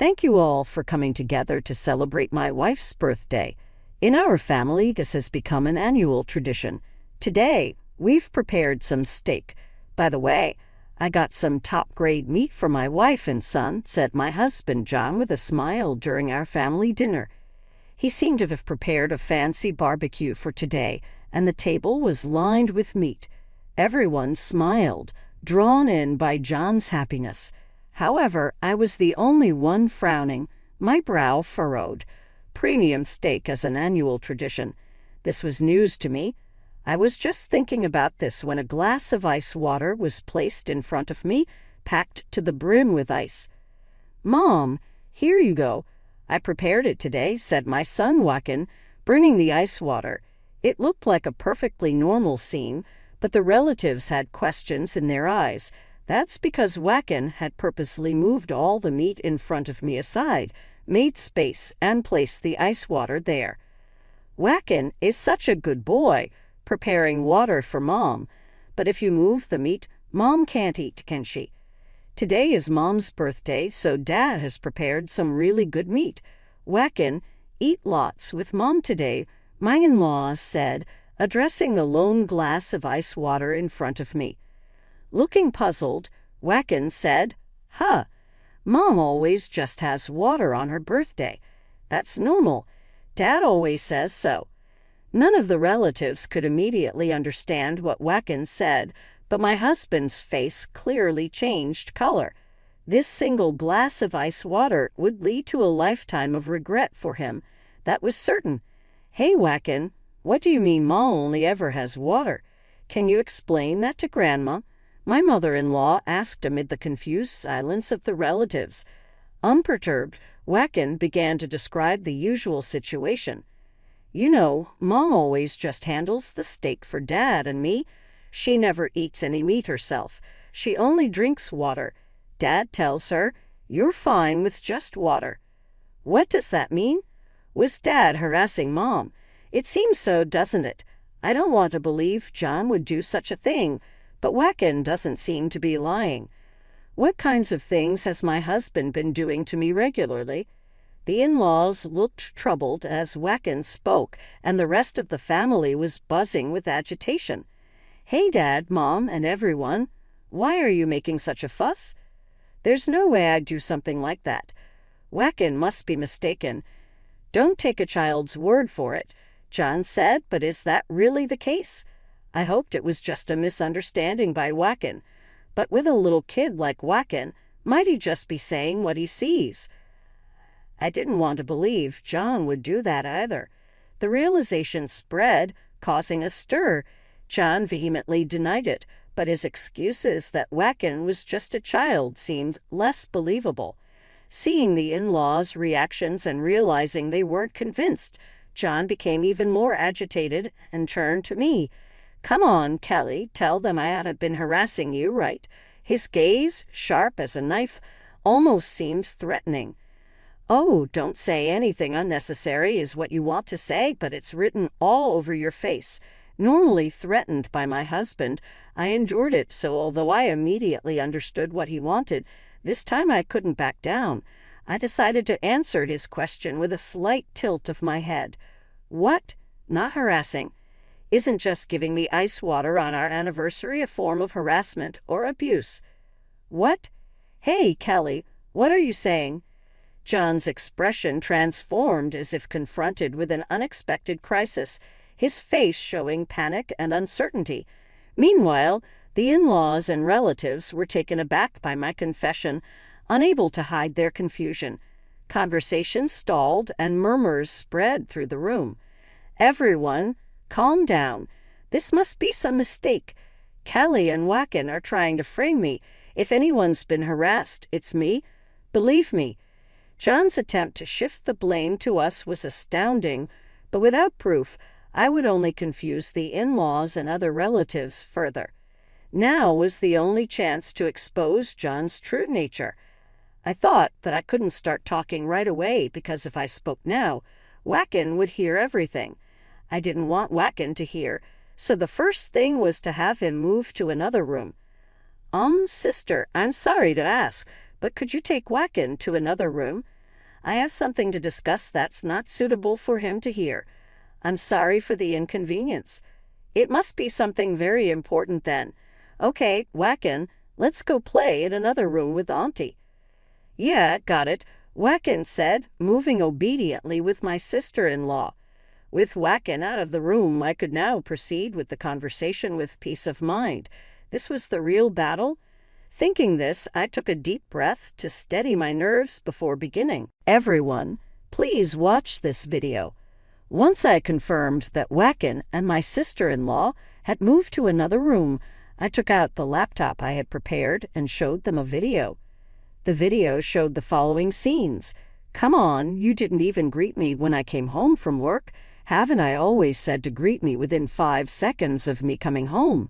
Thank you all for coming together to celebrate my wife's birthday. In our family, this has become an annual tradition. Today, we've prepared some steak. By the way, I got some top-grade meat for my wife and son, said my husband John with a smile during our family dinner. He seemed to have prepared a fancy barbecue for today, and the table was lined with meat. Everyone smiled, drawn in by John's happiness. However, I was the only one frowning, my brow furrowed. Premium steak as an annual tradition. This was news to me. I was just thinking about this when a glass of ice water was placed in front of me, packed to the brim with ice. "Mom, here you go. I prepared it today," said my son Joaquin, bringing the ice water. It looked like a perfectly normal scene, but the relatives had questions in their eyes. That's because Joaquin had purposely moved all the meat in front of me aside, made space, and placed the ice water there. Joaquin is such a good boy, preparing water for Mom. But if you move the meat, Mom can't eat, can she? Today is Mom's birthday, so Dad has prepared some really good meat. Joaquin, eat lots with Mom today, my in-laws said, addressing the lone glass of ice water in front of me. Looking puzzled, Joaquin said, "Huh, Mom always just has water on her birthday. That's normal. Dad always says so." None of the relatives could immediately understand what Joaquin said, but my husband's face clearly changed color. This single glass of ice water would lead to a lifetime of regret for him. That was certain. "Hey, Joaquin, what do you mean Mom only ever has water? Can you explain that to Grandma?" my mother-in-law asked amid the confused silence of the relatives. Unperturbed, Joaquin began to describe the usual situation. "You know, Mom always just handles the steak for Dad and me. She never eats any meat herself. She only drinks water. Dad tells her, 'You're fine with just water.'" What does that mean? Was Dad harassing Mom? It seems so, doesn't it? I don't want to believe John would do such a thing, but Joaquin doesn't seem to be lying. What kinds of things has my husband been doing to me regularly? The in-laws looked troubled as Joaquin spoke, and the rest of the family was buzzing with agitation. "Hey, Dad, Mom, and everyone. Why are you making such a fuss? There's no way I'd do something like that. Joaquin must be mistaken. Don't take a child's word for it," John said, "but is that really the case? I hoped it was just a misunderstanding by Joaquin. But with a little kid like Joaquin, might he just be saying what he sees?" I didn't want to believe John would do that either. The realization spread, causing a stir. John vehemently denied it, but his excuses that Joaquin was just a child seemed less believable. Seeing the in-laws' reactions and realizing they weren't convinced, John became even more agitated and turned to me. "Come on, Kelly, tell them I haven't been harassing you, right?" His gaze, sharp as a knife, almost seemed threatening. "Oh, don't say anything unnecessary is what you want to say, but it's written all over your face." Normally threatened by my husband, I endured it, so although I immediately understood what he wanted, this time I couldn't back down. I decided to answer his question with a slight tilt of my head. "What? Not harassing? Isn't just giving me ice water on our anniversary a form of harassment or abuse?" "What? Hey, Kelly, what are you saying?" John's expression transformed as if confronted with an unexpected crisis, his face showing panic and uncertainty. Meanwhile, the in-laws and relatives were taken aback by my confession, unable to hide their confusion. Conversation stalled and murmurs spread through the room. "Everyone, calm down. This must be some mistake. Kelly and Joaquin are trying to frame me. If anyone's been harassed, it's me. Believe me." John's attempt to shift the blame to us was astounding, but without proof, I would only confuse the in-laws and other relatives further. Now was the only chance to expose John's true nature. I thought that I couldn't start talking right away because if I spoke now, Joaquin would hear everything. I didn't want Joaquin to hear, so the first thing was to have him move to another room. Sister, I'm sorry to ask, but could you take Wacken to another room? I have something to discuss that's not suitable for him to hear. I'm sorry for the inconvenience. It must be something very important then. Okay, Wacken, let's go play in another room with Auntie. Yeah, got it, Wacken said, moving obediently with my sister-in-law. With Wacken out of the room, I could now proceed with the conversation with peace of mind. This was the real battle. Thinking this, I took a deep breath to steady my nerves before beginning. Everyone, please watch this video. Once I confirmed that Wacken and my sister-in-law had moved to another room, I took out the laptop I had prepared and showed them a video. The video showed the following scenes. Come on, you didn't even greet me when I came home from work. Haven't I always said to greet me within 5 seconds of me coming home?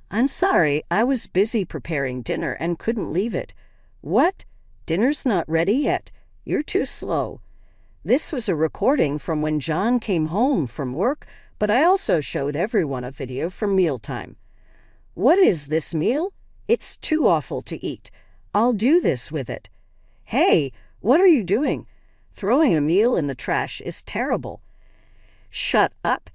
I'm sorry, I was busy preparing dinner and couldn't leave it. What? Dinner's not ready yet. You're too slow. This was a recording from when John came home from work, but I also showed everyone a video from mealtime. What is this meal? It's too awful to eat. I'll do this with it. Hey, what are you doing? Throwing a meal in the trash is terrible. Shut up.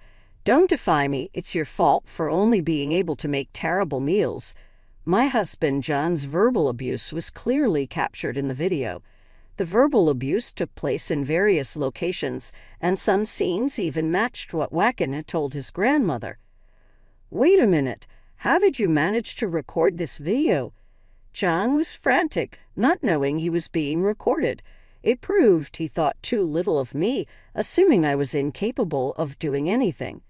Don't defy me. It's your fault for only being able to make terrible meals. My husband John's verbal abuse was clearly captured in the video. The verbal abuse took place in various locations, and some scenes even matched what Wacken had told his grandmother. Wait a minute. How did you manage to record this video? John was frantic, not knowing he was being recorded. It proved he thought too little of me, assuming I was incapable of doing anything.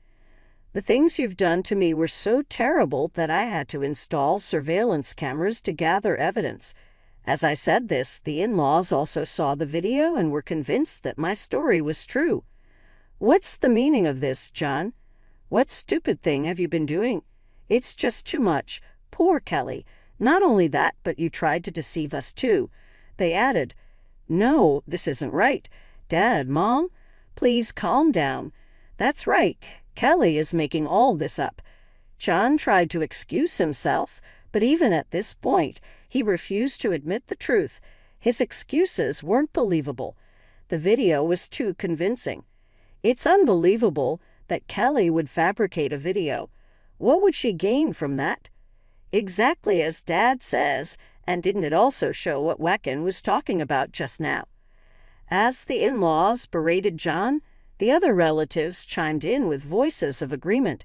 The things you've done to me were so terrible that I had to install surveillance cameras to gather evidence. As I said this, the in-laws also saw the video and were convinced that my story was true. What's the meaning of this, John? What stupid thing have you been doing? It's just too much. Poor Kelly. Not only that, but you tried to deceive us too. They added, No, this isn't right. Dad, Mom, please calm down. That's right. Kelly is making all this up. John tried to excuse himself, but even at this point, he refused to admit the truth. His excuses weren't believable. The video was too convincing. It's unbelievable that Kelly would fabricate a video. What would she gain from that? Exactly as Dad says, and didn't it also show what Wacken was talking about just now? As the in-laws berated John, the other relatives chimed in with voices of agreement.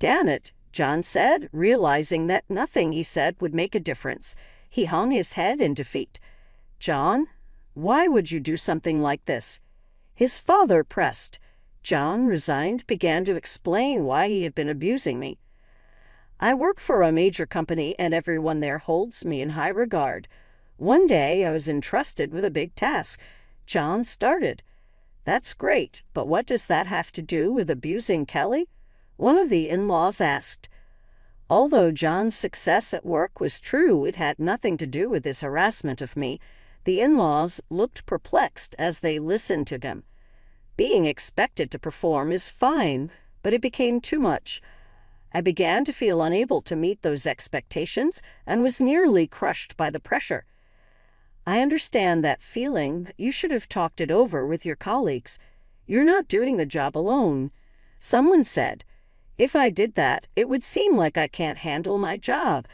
Damn it, John said, realizing that nothing he said would make a difference. He hung his head in defeat. John, why would you do something like this? His father pressed. John, resigned, began to explain why he had been abusing me. I work for a major company and everyone there holds me in high regard. One day I was entrusted with a big task. John started. That's great, but what does that have to do with abusing Kelly? One of the in-laws asked. Although John's success at work was true, it had nothing to do with his harassment of me. The in-laws looked perplexed as they listened to him. Being expected to perform is fine, but it became too much. I began to feel unable to meet those expectations and was nearly crushed by the pressure. I understand that feeling. You should have talked it over with your colleagues. You're not doing the job alone. Someone said, if I did that, it would seem like I can't handle my job.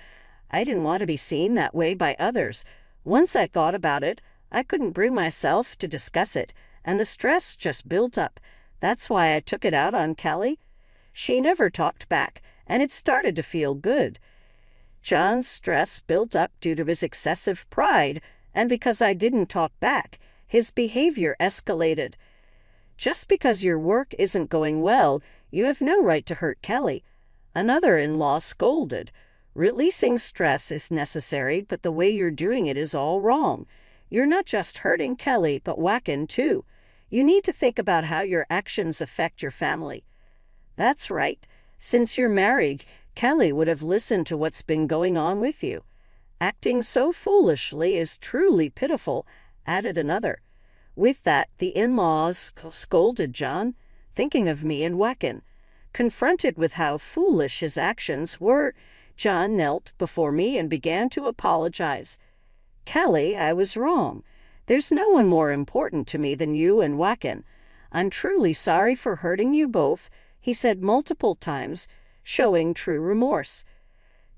I didn't want to be seen that way by others. Once I thought about it, I couldn't bring myself to discuss it, and the stress just built up. That's why I took it out on Kelly. She never talked back, and it started to feel good. John's stress built up due to his excessive pride, and because I didn't talk back, his behavior escalated. Just because your work isn't going well, you have no right to hurt Kelly. Another in-law scolded. Releasing stress is necessary, but the way you're doing it is all wrong. You're not just hurting Kelly, but Wacken too. You need to think about how your actions affect your family. That's right. Since you're married, Kelly would have listened to what's been going on with you. Acting so foolishly is truly pitiful, added another. With that, the in-laws scolded John, thinking of me and Wacken. Confronted with how foolish his actions were, John knelt before me and began to apologize. Kelly, I was wrong. There's no one more important to me than you and Wacken. I'm truly sorry for hurting you both, he said multiple times, showing true remorse.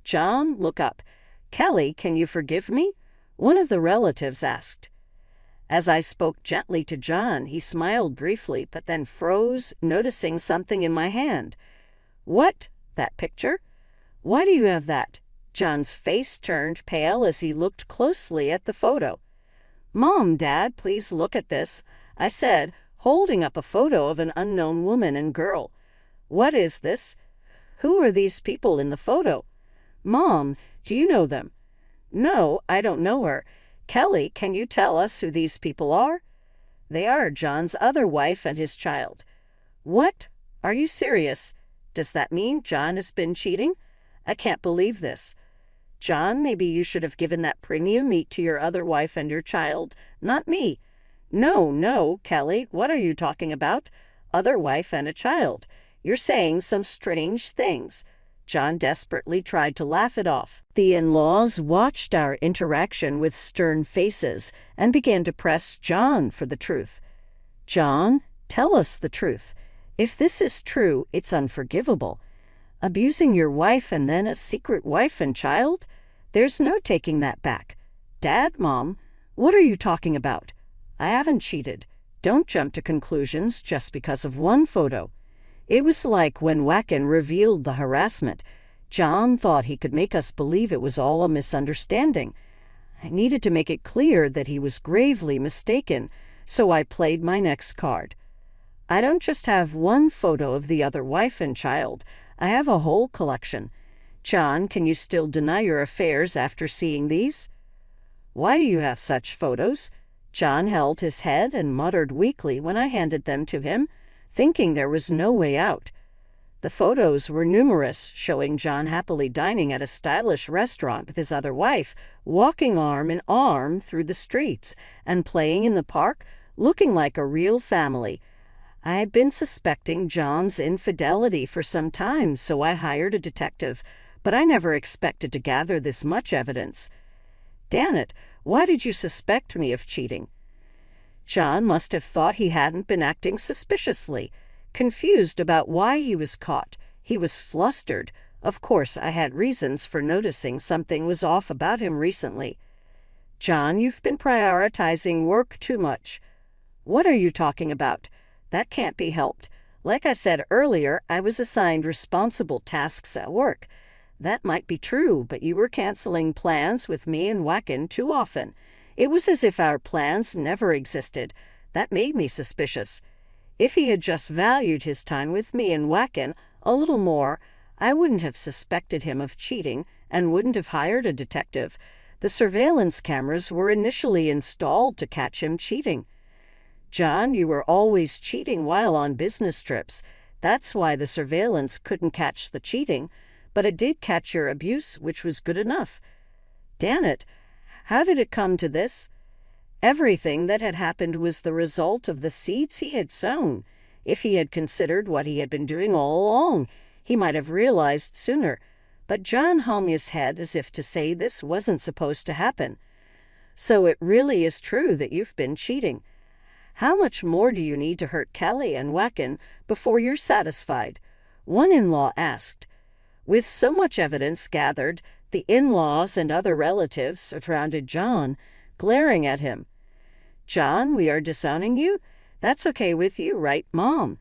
John, look up. Kelly, can you forgive me? One of the relatives asked. As I spoke gently to John, he smiled briefly, but then froze, noticing something in my hand. What? That picture? Why do you have that? John's face turned pale as he looked closely at the photo. Mom, Dad, please look at this, I said, holding up a photo of an unknown woman and girl. What is this? Who are these people in the photo? Mom, do you know them? No, I don't know her. Kelly, can you tell us who these people are? They are John's other wife and his child. What? Are you serious? Does that mean John has been cheating? I can't believe this. John, maybe you should have given that premium meat to your other wife and your child, not me. No, Kelly, what are you talking about? Other wife and a child. You're saying some strange things. John desperately tried to laugh it off. The in-laws watched our interaction with stern faces and began to press John for the truth. John, tell us the truth. If this is true, it's unforgivable. Abusing your wife and then a secret wife and child? There's no taking that back. Dad, Mom, what are you talking about? I haven't cheated. Don't jump to conclusions just because of one photo. It was like when Wacken revealed the harassment. John thought he could make us believe it was all a misunderstanding. I needed to make it clear that he was gravely mistaken, so I played my next card. I don't just have one photo of the other wife and child. I have a whole collection. John, can you still deny your affairs after seeing these? Why do you have such photos? John held his head and muttered weakly when I handed them to him, thinking there was no way out. The photos were numerous, showing John happily dining at a stylish restaurant with his other wife, walking arm in arm through the streets, and playing in the park, looking like a real family. I had been suspecting John's infidelity for some time, so I hired a detective, but I never expected to gather this much evidence. Damn it, why did you suspect me of cheating? John must have thought he hadn't been acting suspiciously, confused about why he was caught. He was flustered. Of course, I had reasons for noticing something was off about him recently. John, you've been prioritizing work too much. What are you talking about? That can't be helped. Like I said earlier, I was assigned responsible tasks at work. That might be true, but you were canceling plans with me and Wacken too often. It was as if our plans never existed. That made me suspicious. If he had just valued his time with me and Wacken a little more, I wouldn't have suspected him of cheating and wouldn't have hired a detective. The surveillance cameras were initially installed to catch him cheating. John, you were always cheating while on business trips. That's why the surveillance couldn't catch the cheating, but it did catch your abuse, which was good enough. Damn it, how did it come to this? Everything that had happened was the result of the seeds he had sown. If he had considered what he had been doing all along, he might have realized sooner. But John hung his head as if to say this wasn't supposed to happen. So it really is true that you've been cheating. How much more do you need to hurt Kelly and Wacken before you're satisfied? One in-law asked. With so much evidence gathered, the in-laws and other relatives surrounded John, glaring at him. John, we are disowning you? That's okay with you, right, Mom?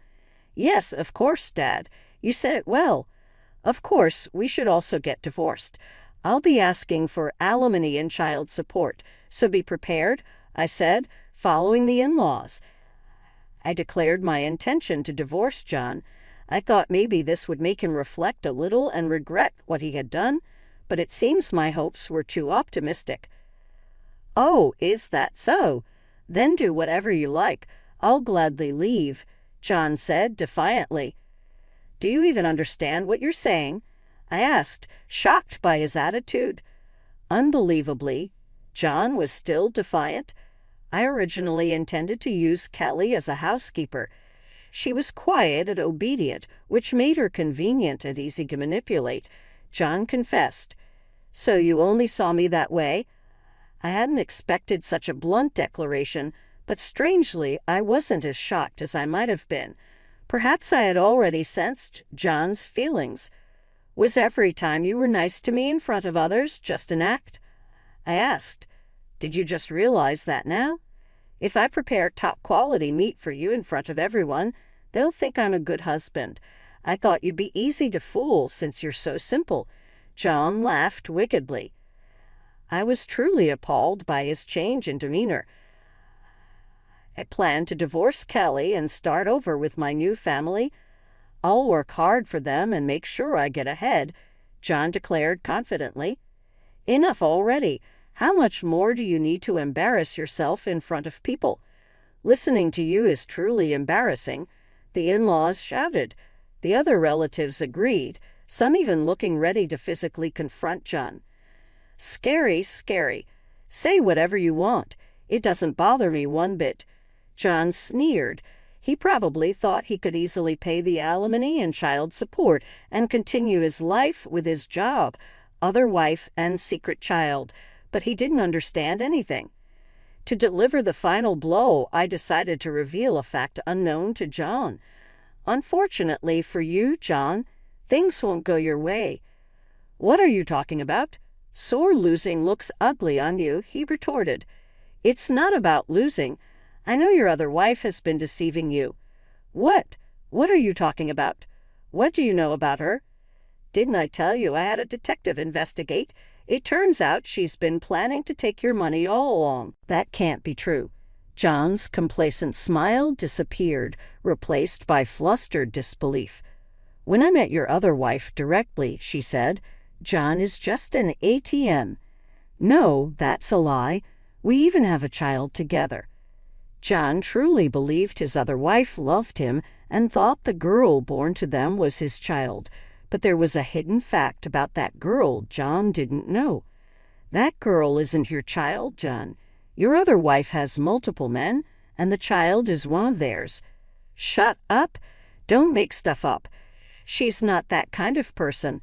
Yes, of course, Dad. You said it well. Of course, we should also get divorced. I'll be asking for alimony and child support, so be prepared, I said, following the in-laws. I declared my intention to divorce John. I thought maybe this would make him reflect a little and regret what he had done, but it seems my hopes were too optimistic. Oh, is that so? Then do whatever you like. I'll gladly leave, John said defiantly. Do you even understand what you're saying? I asked, shocked by his attitude. Unbelievably, John was still defiant. I originally intended to use Kelly as a housekeeper. She was quiet and obedient, which made her convenient and easy to manipulate. John confessed. So you only saw me that way? I hadn't expected such a blunt declaration, but strangely, I wasn't as shocked as I might have been. Perhaps I had already sensed John's feelings. Was every time you were nice to me in front of others just an act? I asked. Did you just realize that now? If I prepare top-quality meat for you in front of everyone, they'll think I'm a good husband. I thought you'd be easy to fool since you're so simple. John laughed wickedly. I was truly appalled by his change in demeanor. I plan to divorce Kelly and start over with my new family. I'll work hard for them and make sure I get ahead, John declared confidently. Enough already. How much more do you need to embarrass yourself in front of people? Listening to you is truly embarrassing. The in-laws shouted. The other relatives agreed, some even looking ready to physically confront John. Scary, scary. Say whatever you want. It doesn't bother me one bit. John sneered. He probably thought he could easily pay the alimony and child support and continue his life with his job, other wife, and secret child, but he didn't understand anything. To deliver the final blow, I decided to reveal a fact unknown to John. Unfortunately for you, John, things won't go your way. What are you talking about? Sore losing looks ugly on you, he retorted. It's not about losing. I know your other wife has been deceiving you. What? What are you talking about? What do you know about her? Didn't I tell you I had a detective investigate? It turns out she's been planning to take your money all along. That can't be true. John's complacent smile disappeared, replaced by flustered disbelief. When I met your other wife directly, she said, John is just an ATM. No, that's a lie. We even have a child together. John truly believed his other wife loved him and thought the girl born to them was his child. But there was a hidden fact about that girl John didn't know. That girl isn't your child, John. Your other wife has multiple men, and the child is one of theirs. Shut up. Don't make stuff up. She's not that kind of person.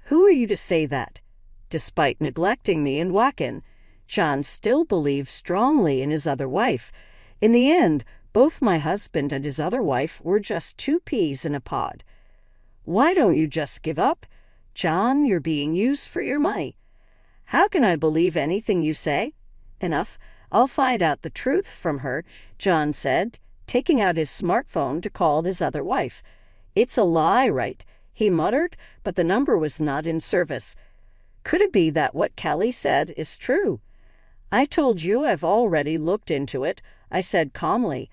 Who are you to say that? Despite neglecting me and Joaquin, John still believed strongly in his other wife. In the end, both my husband and his other wife were just two peas in a pod. Why don't you just give up? John, you're being used for your money. How can I believe anything you say? Enough. I'll find out the truth from her, John said, taking out his smartphone to call his other wife. It's a lie, right? He muttered, but the number was not in service. Could it be that what Kelly said is true? I told you I've already looked into it, I said calmly.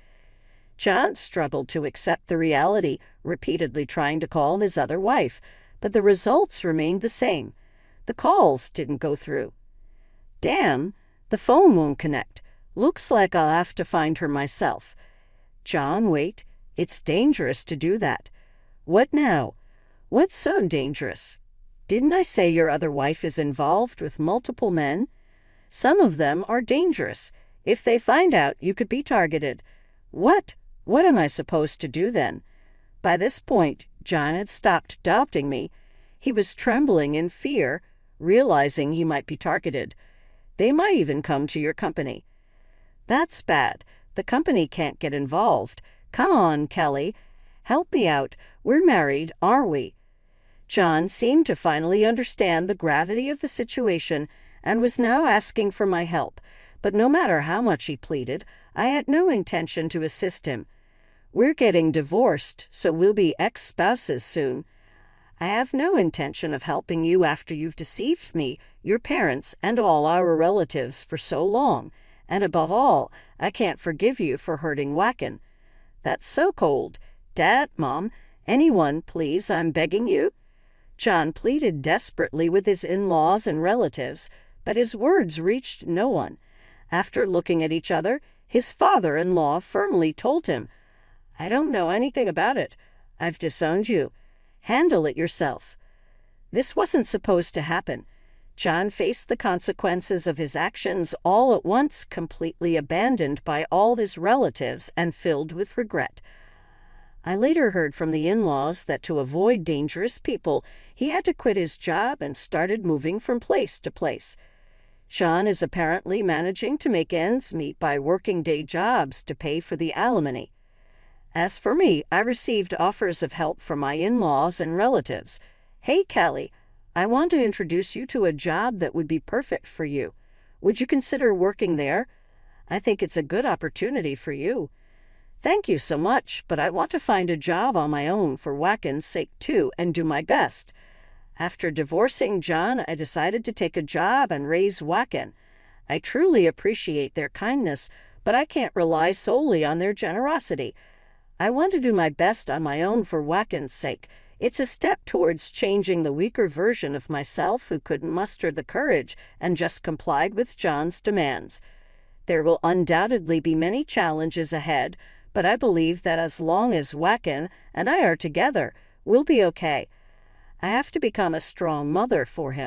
John struggled to accept the reality, repeatedly trying to call his other wife, but the results remained the same. The calls didn't go through. Damn, the phone won't connect. Looks like I'll have to find her myself. John, wait. It's dangerous to do that. What now? What's so dangerous? Didn't I say your other wife is involved with multiple men? Some of them are dangerous. If they find out, you could be targeted. What? What am I supposed to do then? By this point, John had stopped doubting me. He was trembling in fear, realizing he might be targeted. They might even come to your company. That's bad. The company can't get involved. Come on, Kelly. Help me out. We're married, aren't we? John seemed to finally understand the gravity of the situation and was now asking for my help. But no matter how much he pleaded, I had no intention to assist him. We're getting divorced, so we'll be ex-spouses soon. I have no intention of helping you after you've deceived me, your parents, and all our relatives for so long. And above all, I can't forgive you for hurting Joaquin. That's so cold. Dad, Mom, anyone, please, I'm begging you. John pleaded desperately with his in-laws and relatives, but his words reached no one. After looking at each other, his father-in-law firmly told him, I don't know anything about it. I've disowned you. Handle it yourself. This wasn't supposed to happen. John faced the consequences of his actions all at once, completely abandoned by all his relatives and filled with regret. I later heard from the in-laws that to avoid dangerous people, he had to quit his job and started moving from place to place. John is apparently managing to make ends meet by working day jobs to pay for the alimony. As for me, I received offers of help from my in-laws and relatives. Hey, Callie, I want to introduce you to a job that would be perfect for you. Would you consider working there? I think it's a good opportunity for you. Thank you so much, but I want to find a job on my own for Wacken's sake too and do my best. After divorcing John, I decided to take a job and raise Wacken. I truly appreciate their kindness, but I can't rely solely on their generosity. I want to do my best on my own for Wacken's sake. It's a step towards changing the weaker version of myself who couldn't muster the courage and just complied with John's demands. There will undoubtedly be many challenges ahead, but I believe that as long as Wacken and I are together, we'll be okay. I have to become a strong mother for him.